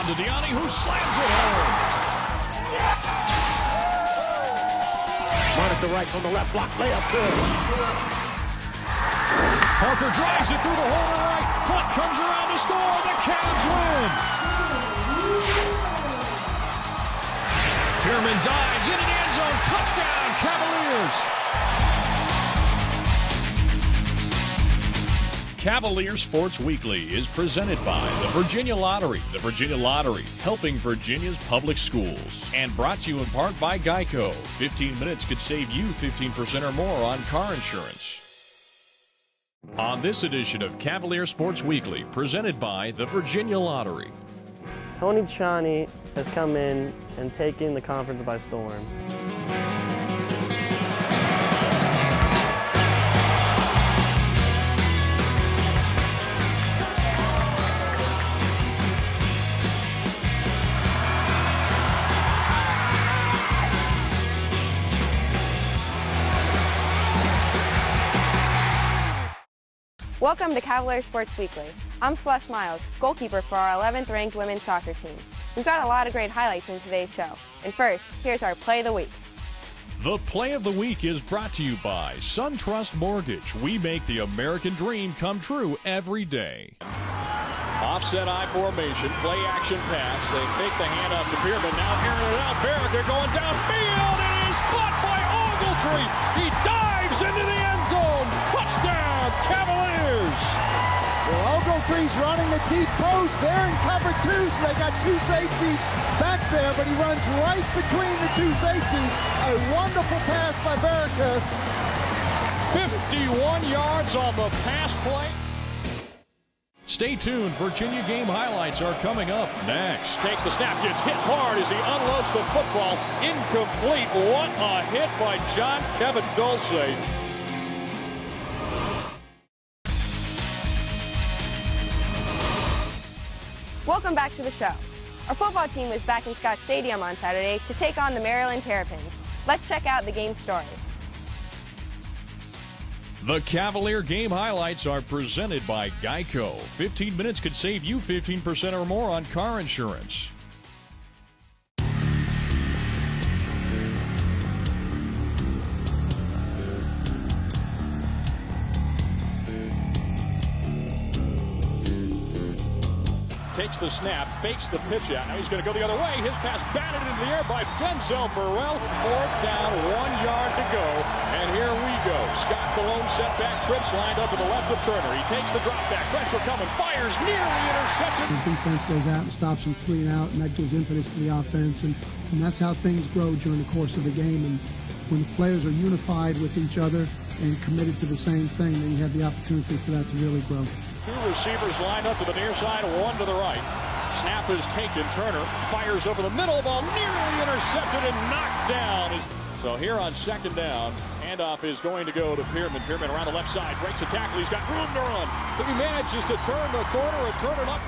to Deani, who slams it home. Run at the right from the left block. Layup good. Parker drives it through the hole to right. Hunt comes around to score. The Cavs win. Pierman dives into the end zone. Touchdown, Cavaliers. Cavalier Sports Weekly is presented by the Virginia Lottery. The Virginia Lottery, helping Virginia's public schools. And brought to you in part by Geico. 15 minutes could save you 15% or more on car insurance. On this edition of Cavalier Sports Weekly, presented by the Virginia Lottery. Tony Tchiani has come in and taken the conference by storm. Welcome to Cavalier Sports Weekly. I'm Celeste Miles, goalkeeper for our 11th ranked women's soccer team. We've got a lot of great highlights in today's show. And first, here's our Play of the Week. The Play of the Week is brought to you by SunTrust Mortgage. We make the American dream come true every day. Offset I formation, play action pass. They fake the handoff to Pierman. Now airing it out. Barricker going downfield. It is caught by Ogletree. He dives into the end zone. Touchdown, Cavaliers. Well, Ogletree's running the deep post. They're in cover two, so they got two safeties back there, but he runs right between the two safeties. A wonderful pass by Barricker. 51 yards on the pass play. Stay tuned. Virginia game highlights are coming up next. Takes the snap, gets hit hard as he unloads the football. Incomplete. What a hit by John Kevin Dulce. Welcome back to the show. Our football team was back in Scott Stadium on Saturday to take on the Maryland Terrapins. Let's check out the game story. The Cavalier game highlights are presented by Geico. 15 minutes could save you 15% or more on car insurance. Takes the snap, fakes the pitch out. Now he's going to go the other way. His pass batted into the air by Denzel Burrell. 4th down, 1 yard to go. And here we go. Scott Malone setback trips lined up to the left of Turner. He takes the drop back. Pressure coming. Fires nearly intercepted. The defense goes out and stops him 3 and out, and that gives impetus to the offense. And that's how things grow during the course of the game. And when the players are unified with each other and committed to the same thing, then you have the opportunity for that to really grow. 2 receivers lined up to the near side, 1 to the right. Snap is taken. Turner fires over the middle. Ball nearly intercepted and knocked down. So here on 2nd down, handoff is going to go to Pierman. Pierman around the left side, breaks a tackle. He's got room to run. If he manages to turn the corner and turn it up.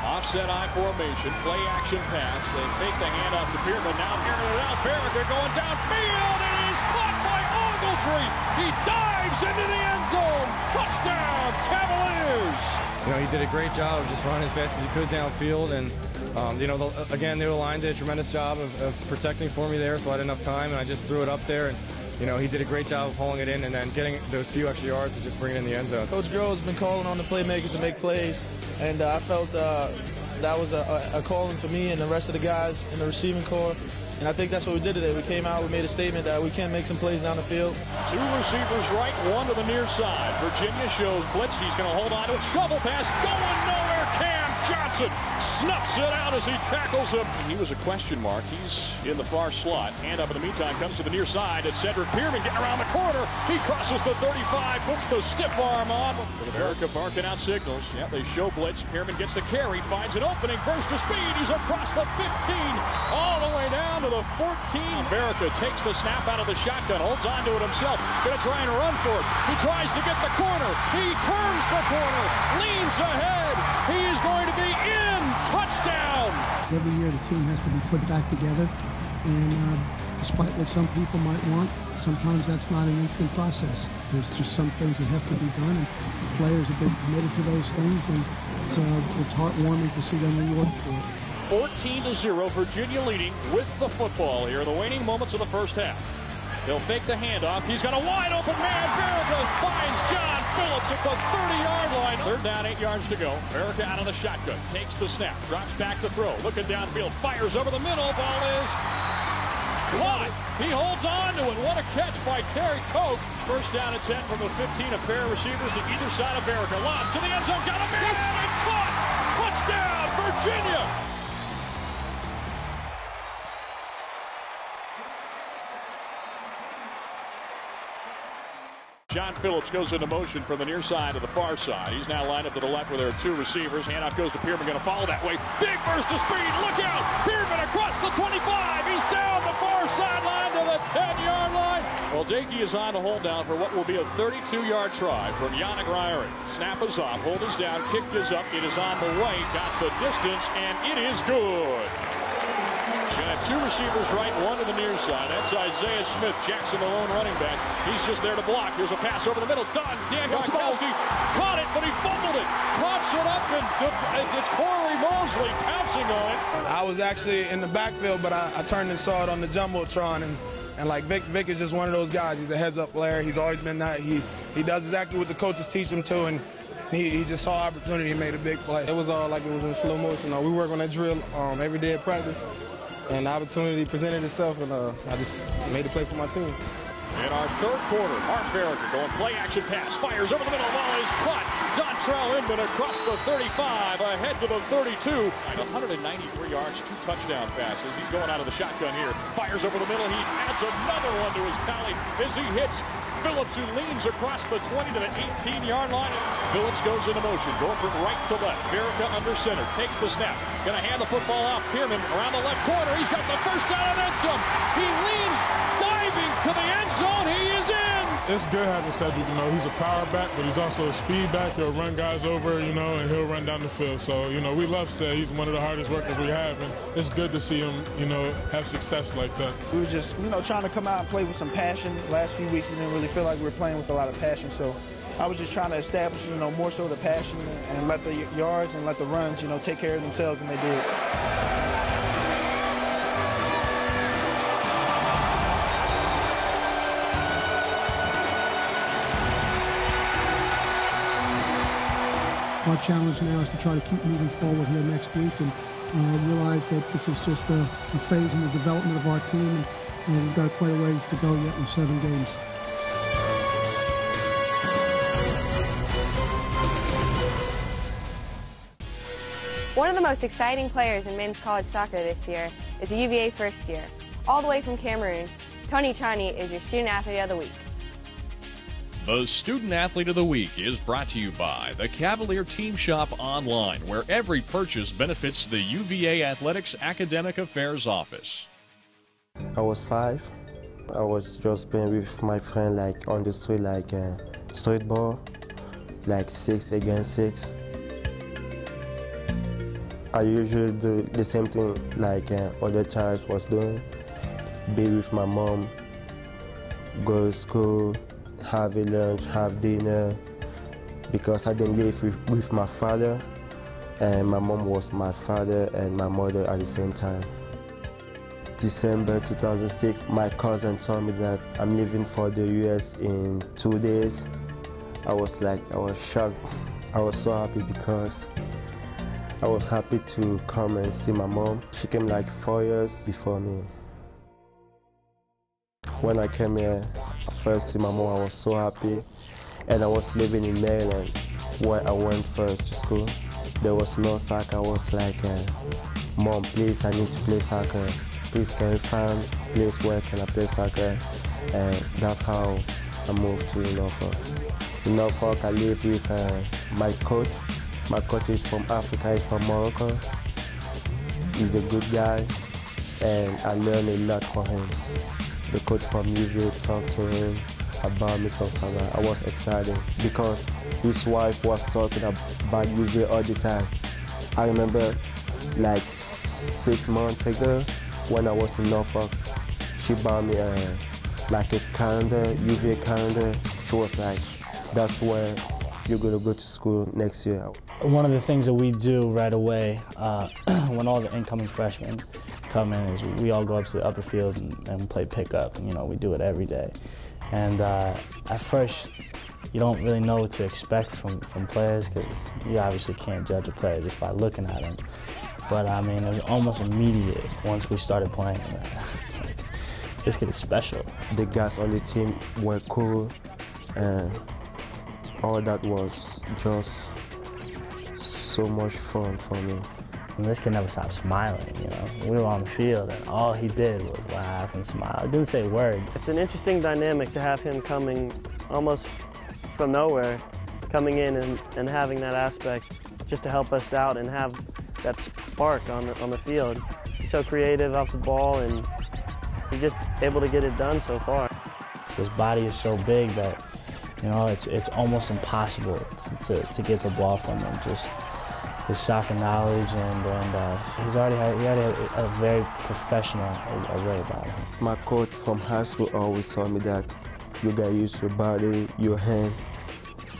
Offset I formation, play action pass. They fake the handoff to Pierman. Now airing it out. Barricker going downfield. It is caught by Ogletree. He dives into the end zone. Touchdown, Cavaliers. You know, he did a great job of just running as fast as he could downfield, and you know, again, the line did a tremendous job of protecting for me there, so I had enough time, and I just threw it up there, and you know, he did a great job of pulling it in and then getting those few extra yards to just bring it in the end zone. Coach Groh has been calling on the playmakers to make plays, and I felt that was a calling for me and the rest of the guys in the receiving corps. And I think that's what we did today. We came out, we made a statement that we can make some plays down the field. 2 receivers right, 1 to the near side. Virginia shows blitz. He's going to hold on to it. Shovel pass going nowhere. Cam Johnson snuffs it out as he tackles him. He was a question mark. He's in the far slot. Hand up in the meantime comes to the near side. It's Cedric Pierman getting around the corner. He crosses the 35, puts the stiff arm on. America barking out signals. Yeah, they show blitz. Pierman gets the carry, finds an opening, burst to speed. He's across the 15, all the way down to the 14. America takes the snap out of the shotgun, holds on to it himself. Gonna try and run for it. He tries to get the corner. He turns the corner, leans ahead. He is going to be in. Touchdown. Every year the team has to be put back together, and despite what some people might want, sometimes that's not an instant process. There's just some things that have to be done, and players have been committed to those things, and it's heartwarming to see them rewarded for it. 14-0, Virginia leading with the football here in the waning moments of the first half. They'll fake the handoff. He's got a wide open man. Verica finds John Phillips at the 30-yard line. Third down, 8 yards to go. Verica out of the shotgun. Takes the snap. Drops back to throw. Looking downfield. Fires over the middle. Ball is caught. He holds on to it. What a catch by Terry Koch. First down and 10 from the 15. A pair of receivers to either side of Verica. Lobs to the end zone. Got a man. It's caught. Touchdown, Virginia. John Phillips goes into motion from the near side to the far side. He's now lined up to the left where there are 2 receivers. Handoff goes to Pearman, going to follow that way. Big burst of speed. Look out. Pearman across the 25. He's down the far sideline to the 10-yard line. Well, Dakey is on to hold down for what will be a 32-yard try from Yannick Ryrie. Snap is off. Hold is down. Kick is up. It is on the right. Got the distance, and it is good. Gonna have 2 receivers right, 1 to the near side. That's Isaiah Smith, Jackson, the lone running back. He's just there to block. Here's a pass over the middle. Done. Dan Gronkowski caught it, but he fumbled it. Props it up, and it's Corey Mosley pouncing on it. I was actually in the backfield, but I turned and saw it on the Jumbotron, and like Vic is just one of those guys. He's a heads-up player. He's always been that. He does exactly what the coaches teach him to, and he just saw opportunity and made a big play. It was all like it was in slow motion. We work on that drill every day at practice. And the opportunity presented itself, and I just made a play for my team. In our third quarter, Mark Verica going play-action pass. Fires over the middle. Ball is caught. Dontrell Inman across the 35, ahead to the 32. 193 yards, 2 touchdown passes. He's going out of the shotgun here. Fires over the middle. He adds another one to his tally as he hits Phillips, who leans across the 20 to the 18-yard line. Phillips goes into motion, going from right to left. Verica under center, takes the snap. Going to hand the football off. Pearman around the left corner. He's got the first down and then some. He leans, diving to the end zone. He is in. It's good having Cedric. He's a power back, but he's also a speed back. He'll run guys over, and he'll run down the field. So, we love Ced. He's one of the hardest workers we have, and it's good to see him, have success like that. We were just, trying to come out and play with some passion. Last few weeks, we didn't really feel like we were playing with a lot of passion. So I was just trying to establish, more so the passion and let the yards and let the runs, take care of themselves, and they did. Our challenge now is to try to keep moving forward here next week and realize that this is just a phase in the development of our team, and we've got quite a ways to go yet in 7 games. One of the most exciting players in men's college soccer this year is a UVA first year. All the way from Cameroon, Tony Chani is your Student Athlete of the Week. The Student Athlete of the Week is brought to you by the Cavalier Team Shop Online, where every purchase benefits the UVA Athletics Academic Affairs Office. I was 5. I was just playing with my friend like on the street, like street ball, like 6 against 6. I usually do the same thing like other child was doing. Be with my mom, go to school, have a lunch, have dinner, because I didn't live with my father, and my mom was my father and my mother at the same time. December 2006, my cousin told me that I'm leaving for the US in 2 days. I was shocked. I was so happy because I was happy to come and see my mom. She came like 4 years before me. When I came here, first see my mom, I was so happy. And I was living in Maryland, where I went first to school. There was no soccer. I was like, Mom, please, I need to play soccer. Please, can you find a place where can I play soccer? And that's how I moved to Norfolk. In Norfolk, I live with my coach. My coach is from Africa, he's from Morocco. He's a good guy, and I learned a lot from him. The coach from UVA talked to him about me some summer. I was excited because his wife was talking about UVA all the time. I remember like 6 months ago when I was in Norfolk, she bought me like a calendar, UVA calendar. She was like, that's where you're going to go to school next year. One of the things that we do right away when all the incoming freshmen come in is we all go up to the upper field and play pickup. And, you know, we do it every day. And at first, you don't really know what to expect from players because you obviously can't judge a player just by looking at them. But I mean, it was almost immediate once we started playing. It's like, this kid is special. The guys on the team were cool, and all that was just so much fun for me. And this kid never stopped smiling, you know. We were on the field and all he did was laugh and smile. He didn't say a word. It's an interesting dynamic to have him coming almost from nowhere, coming in and having that aspect just to help us out and have that spark on the field. He's so creative off the ball and he's just able to get it done so far. His body is so big that, you know, it's almost impossible to get the ball from him. Just his soccer knowledge and he already had a very professional array about him. My coach from high school always told me that you gotta use your body, your hand,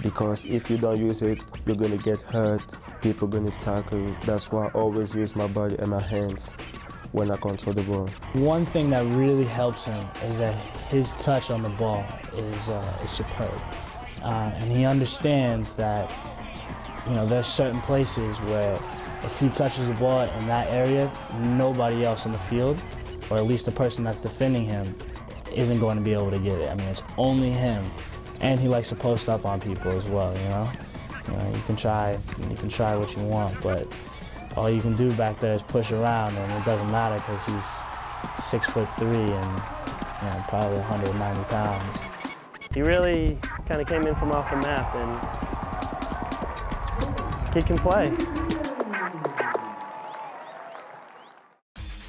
because if you don't use it, you're gonna get hurt, people gonna tackle you. That's why I always use my body and my hands when I control the ball. One thing that really helps him is that his touch on the ball is superb. And he understands that, you know, there's certain places where if he touches the ball in that area, nobody else on the field, or at least the person that's defending him, isn't going to be able to get it. I mean, it's only him. And he likes to post up on people as well, you know? You can try what you want, but all you can do back there is push around, and it doesn't matter because he's 6'3" and, you know, probably 190 pounds. He really kind of came in from off the map, and kid can play.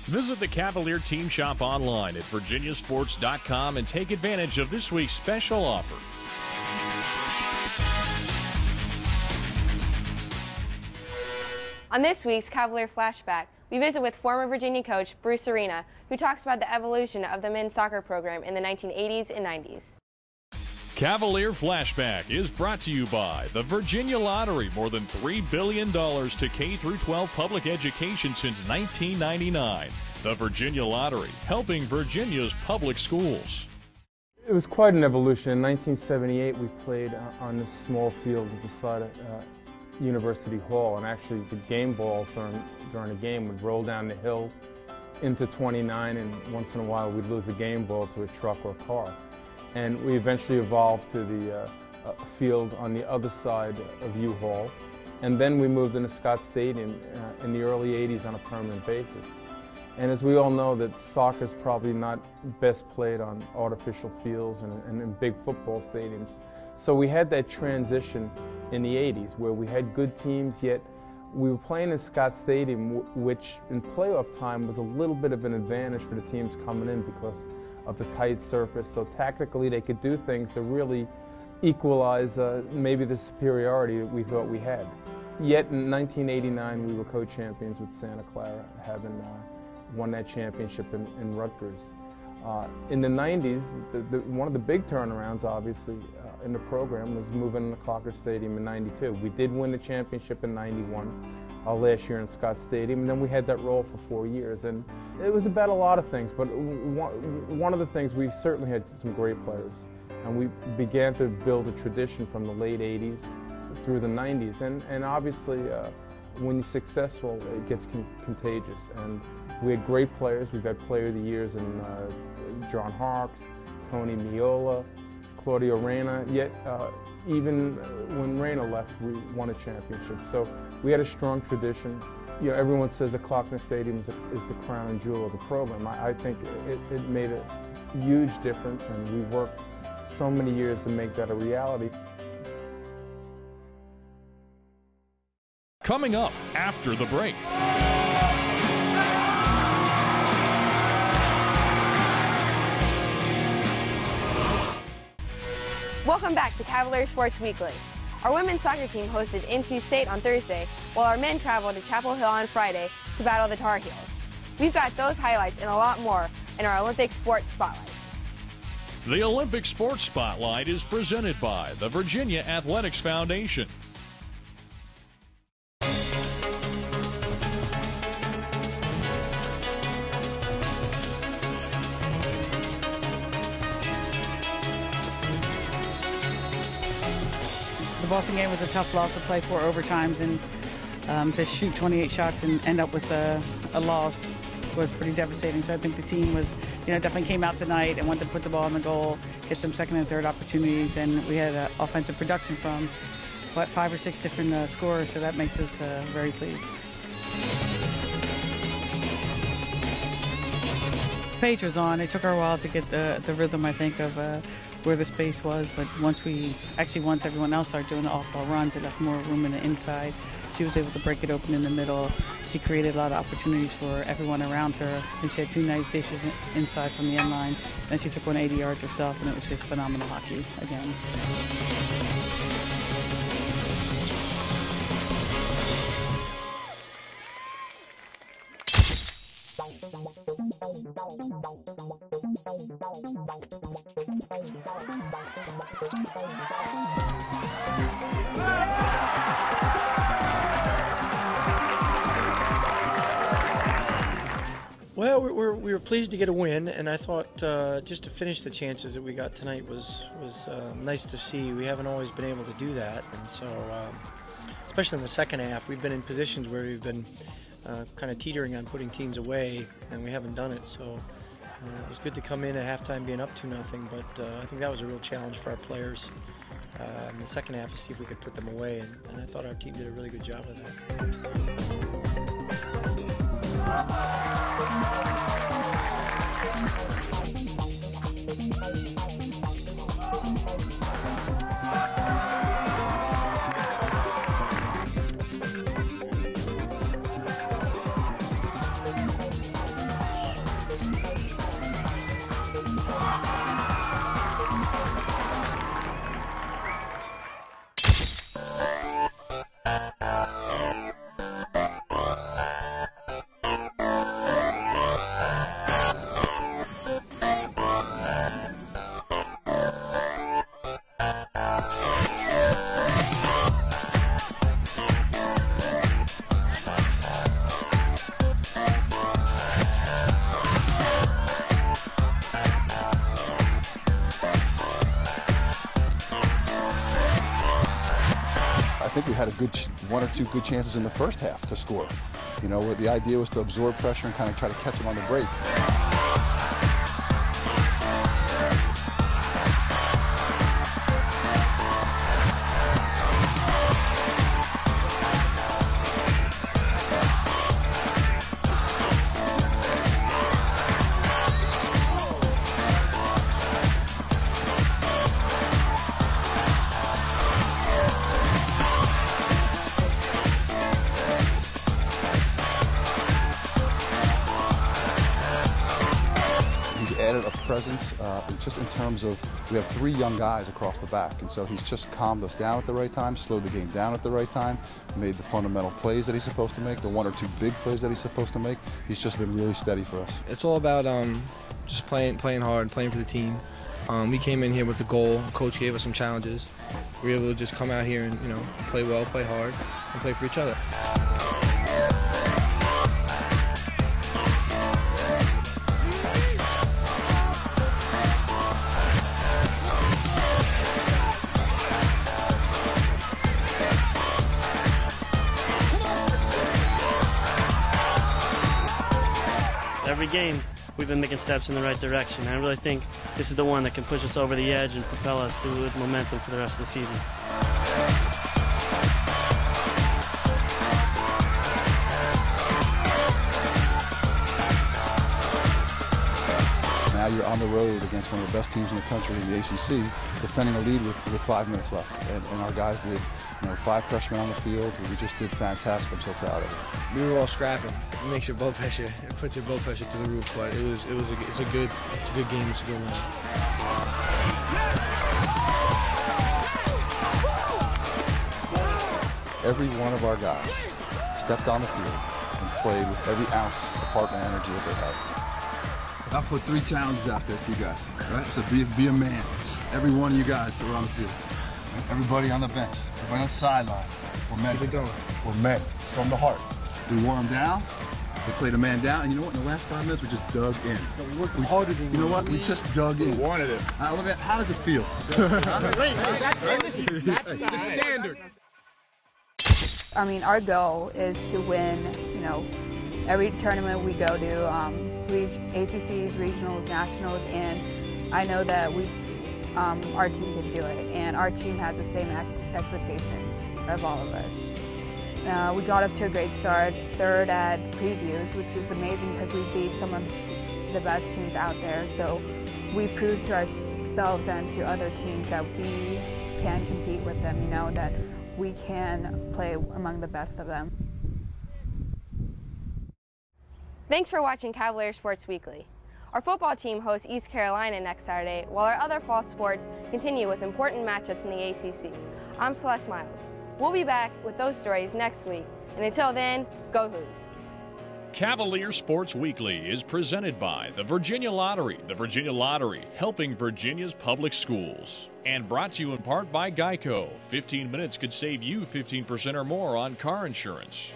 Visit the Cavalier Team Shop online at virginiasports.com and take advantage of this week's special offer. On this week's Cavalier Flashback, we visit with former Virginia coach Bruce Arena, who talks about the evolution of the men's soccer program in the 1980s and 90s. Cavalier Flashback is brought to you by the Virginia Lottery. More than $3 billion to K-12 public education since 1999. The Virginia Lottery, helping Virginia's public schools. It was quite an evolution. In 1978, we played on this small field beside University Hall, and actually the game balls during a game would roll down the hill into 29, and once in a while we'd lose a game ball to a truck or car. And we eventually evolved to the field on the other side of U-Hall. And then we moved into Scott Stadium in the early 80s on a permanent basis. And as we all know, that soccer is probably not best played on artificial fields and in big football stadiums. So we had that transition in the 80s where we had good teams, yet we were playing in Scott Stadium, which in playoff time was a little bit of an advantage for the teams coming in because of the tight surface. So tactically they could do things to really equalize maybe the superiority that we thought we had. Yet in 1989 we were co-champions with Santa Clara, having won that championship in Rutgers. In the 90s, one of the big turnarounds obviously in the program was moving to Clocker Stadium in 92. We did win the championship in 91, last year in Scott Stadium, and then we had that role for 4 years. And it was about a lot of things, but one of the things, we certainly had some great players. And we began to build a tradition from the late 80s through the 90s. And obviously, when you're successful, it gets contagious. And we had great players. We've had Player of the Years in John Harkes, Tony Miola, Claudio Reyna, yet even when Reyna left, we won a championship. So we had a strong tradition. You know, everyone says that Clocker Stadium is the crown jewel of the program. I think it made a huge difference, and we worked so many years to make that a reality. Coming up after the break. Welcome back to Cavalier Sports Weekly. Our women's soccer team hosted NC State on Thursday, while our men traveled to Chapel Hill on Friday to battle the Tar Heels. We've got those highlights and a lot more in our Olympic Sports Spotlight. The Olympic Sports Spotlight is presented by the Virginia Athletics Foundation. The Boston game was a tough loss to play 4 overtimes, and to shoot 28 shots and end up with a loss was pretty devastating. So I think the team was, definitely came out tonight and wanted to put the ball in the goal, get some second and third opportunities, and we had offensive production from, 5 or 6 different scorers, so that makes us very pleased. The page was on. It took her a while to get the rhythm, I think, of where the space was, but once everyone else started doing the off-ball runs, it left more room in the inside. She was able to break it open in the middle. She created a lot of opportunities for everyone around her, and she had 2 nice dishes inside from the end line. Then she took one 80 yards herself, and it was just phenomenal hockey again. Well, we were pleased to get a win, and I thought just to finish the chances that we got tonight was nice to see. We haven't always been able to do that, and so especially in the second half, we've been in positions where we've been kind of teetering on putting teams away, and we haven't done it. So it was good to come in at halftime being up 2-0, but I think that was a real challenge for our players in the second half to see if we could put them away, and I thought our team did a really good job of that. I think we had one or two good chances in the first half to score. Where the idea was to absorb pressure and kind of try to catch them on the break. Added a presence just in terms of we have 3 young guys across the back, and so he's just calmed us down at the right time, slowed the game down at the right time, made the fundamental plays that he's supposed to make, the 1 or 2 big plays that he's supposed to make. He's just been really steady for us. It's all about just playing hard, playing for the team. We came in here with the goal. Coach gave us some challenges. We were able to just come out here and play well, play hard, and play for each other. Every game, we've been making steps in the right direction. I really think this is the one that can push us over the edge and propel us through with momentum for the rest of the season. Now you're on the road against one of the best teams in the country in the ACC, defending a lead with 5 minutes left. And our guys did, 5 freshmen on the field. We just did fantastic. I'm so proud of it. We were all scrapping. It makes your blood pressure. It puts your blood pressure through the roof. But it's a good game. It's a good win. Every one of our guys stepped on the field and played with every ounce of heart and energy that they had. I'll put 3 challenges out there for you guys, right? So be a man. Every one of you guys that are on the field. Everybody on the bench, everybody on the sideline. We're men. Keep it going. We're men, from the heart. We wore them down, we played a man down, and you know what? In the last 5 minutes, we just dug in. We worked harder than you know what? We just dug in. We wanted it. How does it feel? That's the standard. I mean, our goal is to win, you know, every tournament we go to, ACCs, regionals, nationals, and I know that our team can do it, and our team has the same expectations of all of us. We got up to a great start, 3rd at previews, which is amazing because we beat some of the best teams out there. So we proved to ourselves and to other teams that we can compete with them, you know, that we can play among the best of them. Thanks for watching Cavalier Sports Weekly. Our football team hosts East Carolina next Saturday, while our other fall sports continue with important matchups in the ACC. I'm Celeste Miles. We'll be back with those stories next week, and until then, go Hoos! Cavalier Sports Weekly is presented by the Virginia Lottery. The Virginia Lottery, helping Virginia's public schools. And brought to you in part by Geico. 15 minutes could save you 15% or more on car insurance.